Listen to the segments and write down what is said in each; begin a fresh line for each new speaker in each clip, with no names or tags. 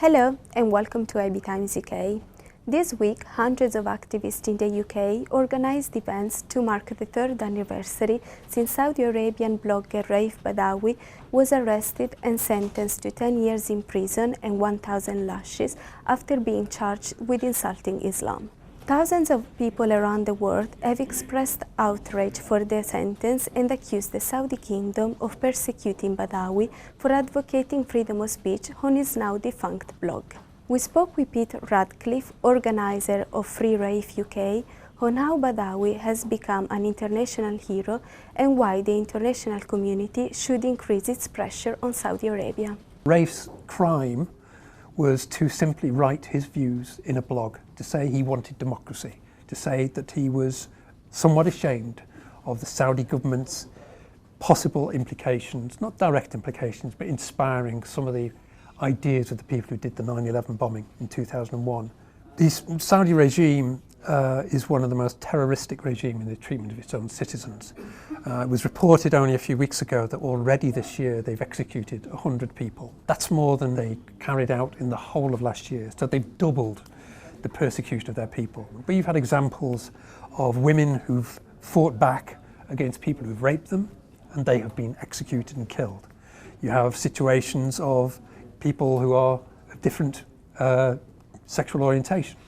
Hello and welcome to IB Times UK. This week, hundreds of activists in the UK organised events to mark the third anniversary since Saudi Arabian blogger Raif Badawi was arrested and sentenced to 10 years in prison and 1,000 lashes after being charged with insulting Islam. Thousands of people around the world have expressed outrage for the sentence and accused the Saudi kingdom of persecuting Badawi for advocating freedom of speech on his now defunct blog. We spoke with Pete Radcliffe, organizer of Free Raif UK, on how Badawi has become an international hero and why the international community should increase its pressure on Saudi Arabia.
Raif's crime was to simply write his views in a blog, to say he wanted democracy, to say that he was somewhat ashamed of the Saudi government's possible implications, not direct implications, but inspiring some of the ideas of the people who did the 9/11 bombing in 2001. The Saudi regime is one of the most terroristic regimes in the treatment of its own citizens. It was reported only a few weeks ago that already this year they've executed 100 people. That's more than they carried out in the whole of last year. So they've doubled the persecution of their people. But you've had examples of women who've fought back against people who've raped them, and they have been executed and killed. You have situations of people who are of different sexual orientation,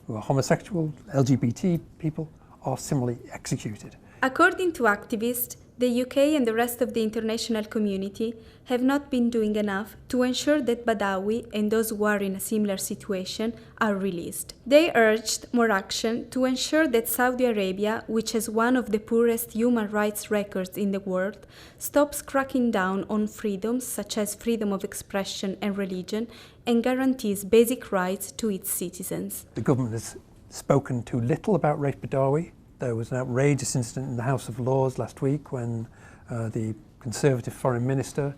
who are homosexual, LGBT people, are similarly executed.
According to activists, the UK and the rest of the international community have not been doing enough to ensure that Badawi and those who are in a similar situation are released. They urged more action to ensure that Saudi Arabia, which has one of the poorest human rights records in the world, stops cracking down on freedoms such as freedom of expression and religion and guarantees basic rights to its citizens.
The government has spoken too little about Raif Badawi. There was an outrageous incident in the House of Lords last week when the Conservative Foreign Minister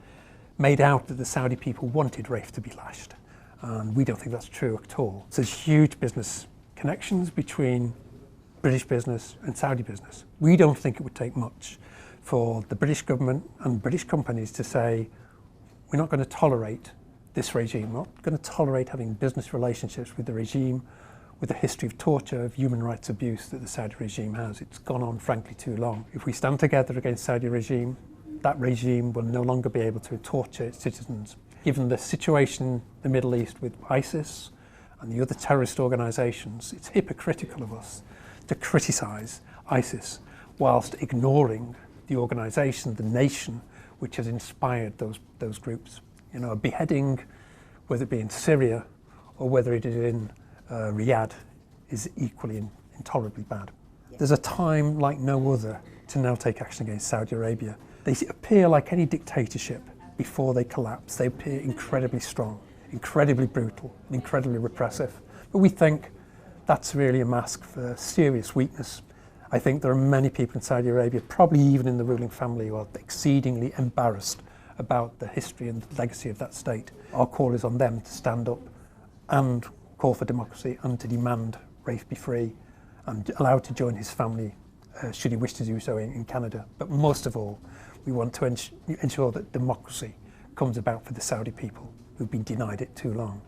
made out that the Saudi people wanted Raif to be lashed. And we don't think that's true at all. So there's huge business connections between British business and Saudi business. We don't think it would take much for the British government and British companies to say, we're not going to tolerate this regime, we're not going to tolerate having business relationships with the regime with a history of torture, of human rights abuse that the Saudi regime has. It's gone on, frankly, too long. If we stand together against Saudi regime, that regime will no longer be able to torture its citizens. Given the situation in the Middle East with ISIS and the other terrorist organisations, it's hypocritical of us to criticise ISIS whilst ignoring the organisation, the nation, which has inspired those groups. You know, a beheading, whether it be in Syria or whether it is in Riyadh, is equally intolerably bad. Yeah. There's a time like no other to now take action against Saudi Arabia. They appear like any dictatorship before they collapse. They appear incredibly strong, incredibly brutal, and incredibly repressive. But we think that's really a mask for serious weakness. I think there are many people in Saudi Arabia, probably even in the ruling family, who are exceedingly embarrassed about the history and the legacy of that state. Our call is on them to stand up and call for democracy and to demand Raif be free and allowed to join his family should he wish to do so in Canada. But most of all, we want to ensure that democracy comes about for the Saudi people who've been denied it too long.